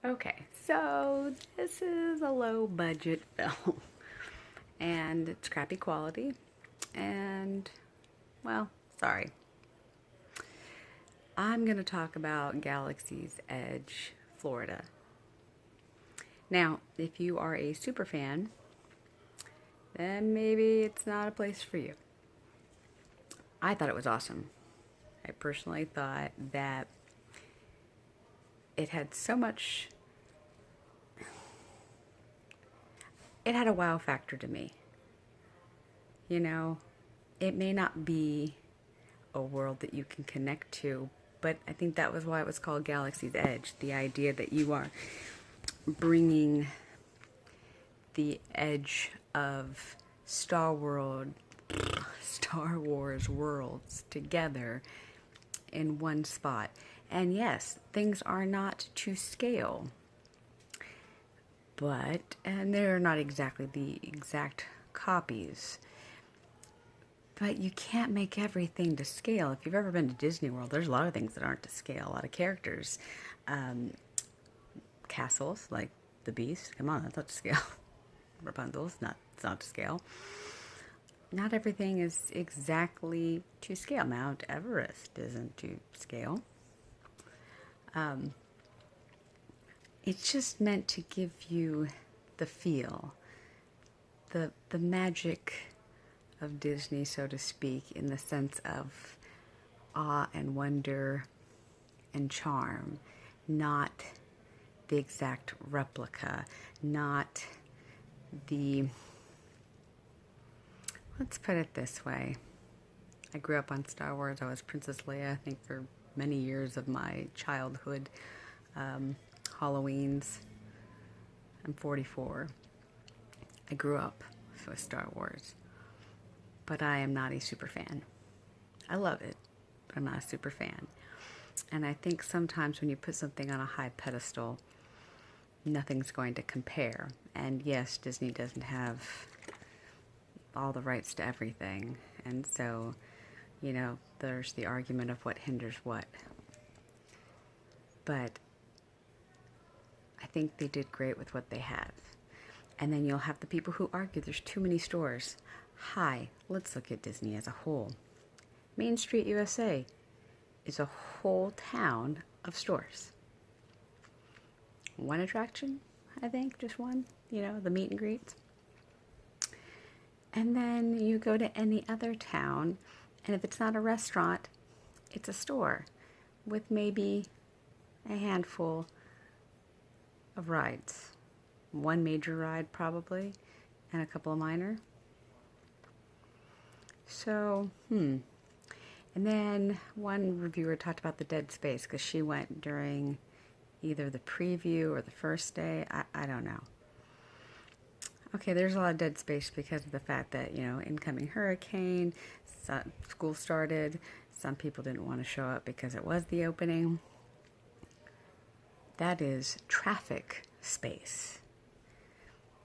Okay, so this is a low budget film and it's crappy quality and well, sorry. I'm going to talk about Galaxy's Edge, Florida. Now, if you are a super fan, then maybe it's not a place for you. I thought it was awesome. I personally thought that it had so much, it had a wow factor to me. You know, it may not be a world that you can connect to, but I think that was why it was called Galaxy's Edge. The idea that you are bringing the edge of Star Wars worlds together in one spot. And yes, things are not to scale, and they're not exactly the exact copies. But you can't make everything to scale. If you've ever been to Disney World, there's a lot of things that aren't to scale. A lot of characters, um, castles like the Beast. Come on, that's not to scale. Rapunzel's not. It's not to scale. Not everything is exactly to scale. Mount Everest isn't to scale. Um, it's just meant to give you the feel, the magic of Disney, so to speak, in the sense of awe and wonder and charm, not the exact replica, not the, let's put it this way. I grew up on Star Wars. I was Princess Leia, I think, for many years of my childhood. Halloweens. I'm 44. I grew up with Star Wars, but I am not a super fan. I love it, but I'm not a super fan. And I think sometimes when you put something on a high pedestal, nothing's going to compare. And yes, Disney doesn't have all the rights to everything. And so, there's the argument of what hinders what. But I think they did great with what they have. And then you'll have the people who argue there's too many stores. Hi, let's look at Disney as a whole. Main Street USA is a whole town of stores. One attraction, I think, just one, the meet and greets. And then you go to any other town, and if it's not a restaurant, it's a store with maybe a handful of rides. One major ride, probably, and a couple of minor. So, And then one reviewer talked about the dead space because she went during either the preview or the first day. I don't know. Okay, there's a lot of dead space because of the fact that, incoming hurricane, school started, some people didn't want to show up because it was the opening. That is traffic space.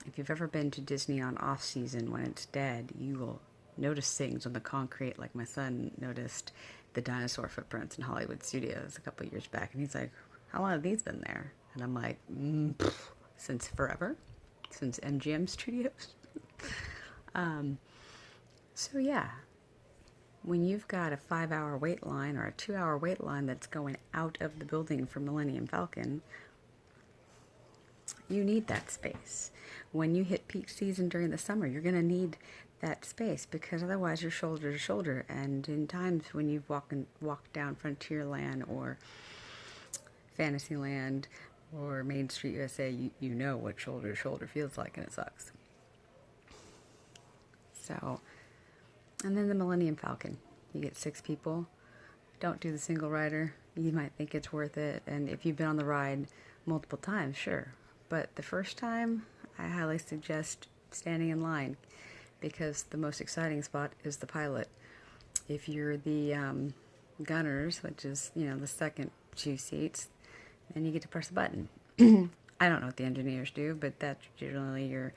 If you've ever been to Disney on off season when it's dead, you will notice things on the concrete, like my son noticed the dinosaur footprints in Hollywood Studios a couple years back, and he's like, how long have these been there? And I'm like, since forever, since MGM Studios. So yeah, when you've got a 5-hour wait line or a 2-hour wait line that's going out of the building for Millennium Falcon, you need that space. When you hit peak season during the summer, you're going to need that space because otherwise you're shoulder to shoulder. And in times when you've walked down Frontierland or Fantasyland or Main Street USA, you know what shoulder to shoulder feels like, and it sucks. So, and then the Millennium Falcon. You get 6 people. Don't do the single rider. You might think it's worth it. And if you've been on the ride multiple times, sure. But the first time, I highly suggest standing in line because the most exciting spot is the pilot. If you're the gunners, which is, the second 2 seats, then you get to press a button. I don't know what the engineers do, but that's generally your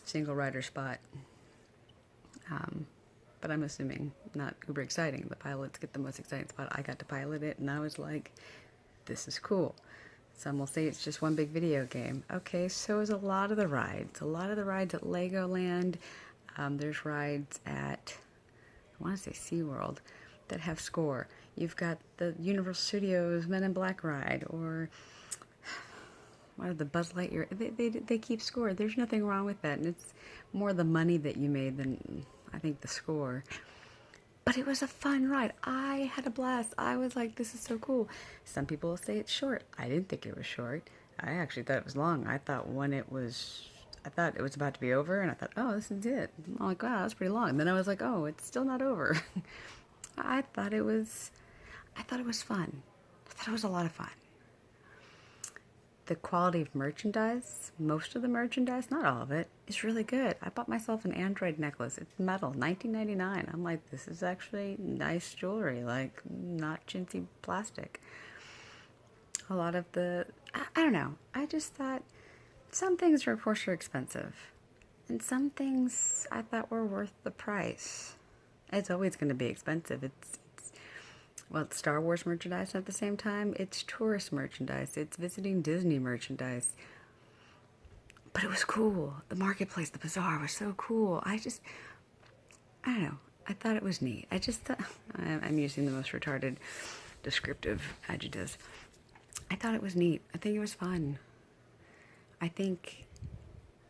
single rider spot. But I'm assuming not uber exciting. The pilots get the most exciting spot. I got to pilot it, and I was like, this is cool. Some will say it's just one big video game. Okay, so is a lot of the rides. A lot of the rides at Legoland. There's rides at, I want to say SeaWorld, that have score. You've got the Universal Studios Men in Black ride, or what are the Buzz Lightyear? They keep score. There's nothing wrong with that, and it's more the money that you made than I think the score. But it was a fun ride. I had a blast. I was like, this is so cool. Some people will say it's short. I didn't think it was short. I actually thought it was long. I thought it was about to be over, and I thought, oh, this is it. I'm like, wow, that's pretty long. And then I was like, oh, it's still not over. I thought it was fun. I thought it was a lot of fun. The quality of merchandise, most of the merchandise, not all of it, is really good. I bought myself an Android necklace. It's metal, $19.99. I'm like, this is actually nice jewelry, like not chintzy plastic. A lot of I don't know. I just thought some things are, of course, are expensive. And some things I thought were worth the price. It's always going to be expensive. It's Star Wars merchandise at the same time. It's tourist merchandise. It's visiting Disney merchandise. But it was cool. The marketplace, the bazaar was so cool. I don't know. I thought it was neat. I just thought, I'm using the most retarded descriptive adjectives. I thought it was neat. I think it was fun. I think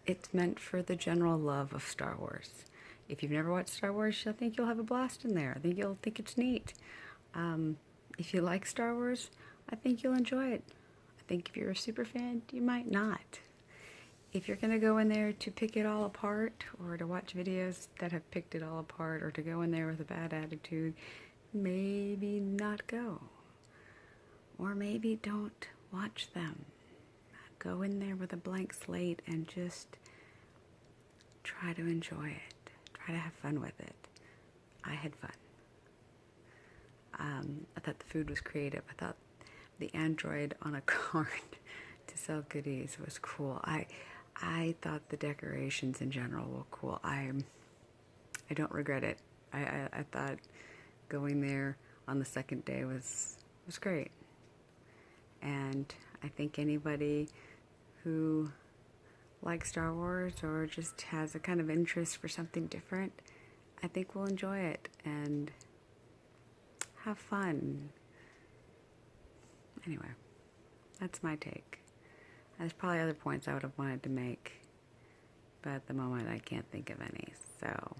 it's meant for the general love of Star Wars. If you've never watched Star Wars, I think you'll have a blast in there. I think you'll think it's neat. If you like Star Wars, I think you'll enjoy it. I think if you're a super fan, you might not. If you're going to go in there to pick it all apart, or to watch videos that have picked it all apart, or to go in there with a bad attitude, maybe not go. Or maybe don't watch them. Go in there with a blank slate and just try to enjoy it. Try to have fun with it. I had fun. I thought the food was creative. I thought the android on a cart to sell goodies was cool. I thought the decorations in general were cool. I don't regret it. I thought going there on the second day was great. And I think anybody who likes Star Wars or just has a kind of interest for something different, I think will enjoy it and have fun. Anyway, that's my take. There's probably other points I would have wanted to make, but at the moment I can't think of any. So